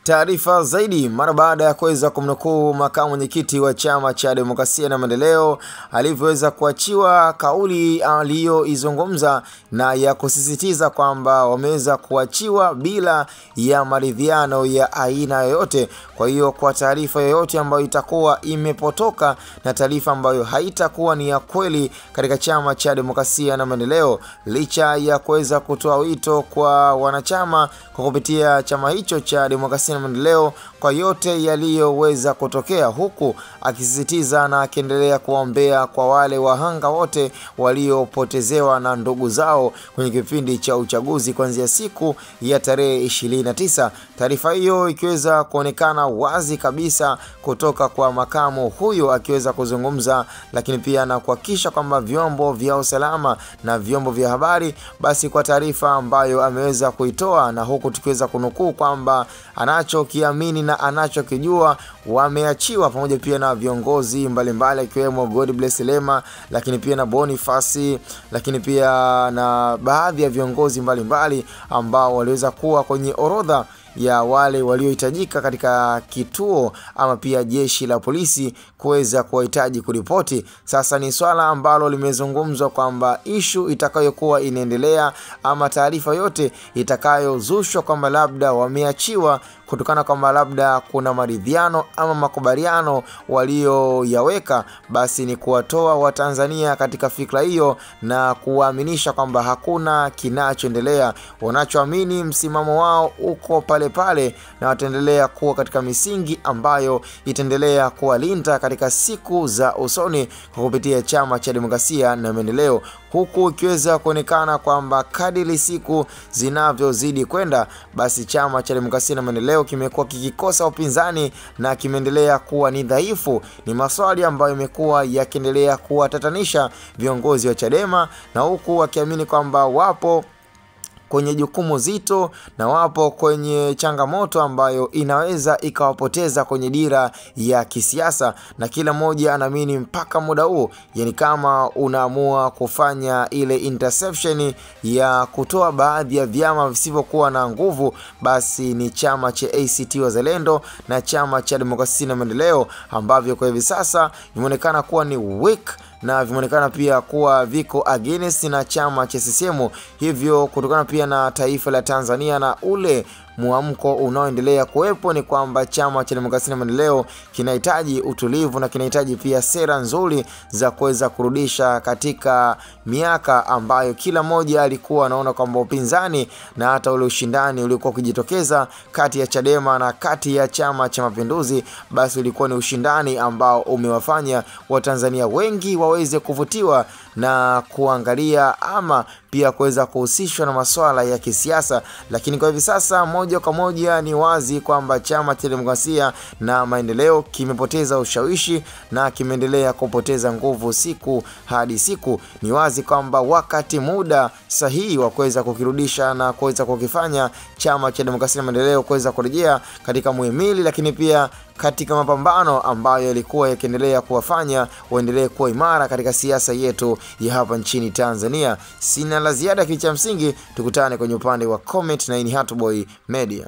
Taarifa zaidi mara baada ya kuweza kumnukuu makamu mwenyekiti wa Chama cha Demokrasia na Maendeleo alivyoweza kuachiwa kauli aliyoizungumza na ya kusisitiza kwamba wameweza kuachiwa bila ya maridhiano ya aina yoyote. Kwa hiyo kwa taarifa yoyote ambayo itakuwa imepotoka na taarifa ambayo haitakuwa ni ya kweli katika Chama cha Demokrasia na Maendeleo, licha ya kuweza kutoa wito kwa wanachama kwa kupitia chama hicho cha Demokrasia na Maendeleo kwa yote yaliyoweza kutokea, huku akisisitiza na akiendelea kuombea kwa wale wahanga wote waliopotezewa na ndugu zao kwenye kipindi cha uchaguzi kuanzia siku ya tarehe 29. Taarifa hiyo ikiweza kuonekana wazi kabisa kutoka kwa makamu huyo akiweza kuzungumza, lakini pia na kuhakikisha kwamba vyombo vya usalama na vyombo vya habari basi kwa taarifa ambayo ameweza kuitoa, na huku tukiweza kunukuu kwamba anachokiamini na anachokijua wameachiwa, pamoja pia na viongozi mbalimbali ikiwemo Godbless Lema, lakini pia na Boniface, lakini pia na baadhi ya viongozi mbalimbali ambao waliweza kuwa kwenye orodha ya wale waliohitajika katika kituo ama pia jeshi la polisi kuweza kuhitaji kuripoti. Sasa ni swala ambalo limezungumzwa kwamba issue itakayokuwa inaendelea ama taarifa yote itakayozushwa kwamba labda wameachiwa kutokana kwamba labda kuna maridhiano ama makubaliano walioyaweka, basi ni kuwatoa Watanzania katika fikra hiyo na kuwaaminisha kwamba hakuna kinachoendelea. Wanachoamini msimamo wao uko pale pale na wataendelea kuwa katika misingi ambayo itaendelea kuwalinda katika siku za usoni kwa kupitia Chama cha Demokrasia na Maendeleo, huku ikiweza kuonekana kwamba kadiri siku zinavyozidi kwenda basi Chama cha Demokrasia na Maendeleo kimekuwa kikikosa upinzani na kimeendelea kuwa ni dhaifu. Ni maswali ambayo yamekuwa yakiendelea kuwatatanisha viongozi wa Chadema, na huku wakiamini kwamba wapo kwenye jukumu zito na wapo kwenye changamoto ambayo inaweza ikawapoteza kwenye dira ya kisiasa, na kila mmoja anaamini mpaka muda huu, yani kama unaamua kufanya ile interception ya kutoa baadhi ya vyama visivyokuwa na nguvu, basi ni chama cha ACT Wazalendo na Chama cha Demokrasia na Maendeleo ambavyo kwa hivi sasa vimeonekana kuwa ni weak na vimeonekana pia kuwa viko against na chama cha CCM. Hivyo kutokana pia na taifa la Tanzania na ule muamko unaoendelea kuwepo, ni kwamba Chama cha Demokrasia na Maendeleo kinahitaji utulivu na kinahitaji pia sera nzuri za kuweza kurudisha katika miaka ambayo kila mmoja alikuwa anaona kwamba upinzani na hata ule ushindani uliokuwa ukijitokeza kati ya Chadema na kati ya Chama cha Mapinduzi, basi ulikuwa ni ushindani ambao umewafanya Watanzania wengi waweze kuvutiwa na kuangalia ama pia kuweza kuhusishwa na masuala ya kisiasa. Lakini kwa hivi sasa moja kwa moja ni wazi kwamba Chama cha Demokrasia na Maendeleo kimepoteza ushawishi na kimeendelea kupoteza nguvu siku hadi siku. Ni wazi kwamba wakati muda sahihi wa kuweza kukirudisha na kuweza kukifanya Chama cha Demokrasia na Maendeleo kuweza kurejea katika muhimili, lakini pia katika mapambano ambayo yalikuwa yakiendelea kuwafanya waendelee kuwa imara katika siasa yetu ya hapa nchini Tanzania. Sina la ziada, kicha msingi tukutane kwenye upande wa comment, na hii ni Hatboy Media.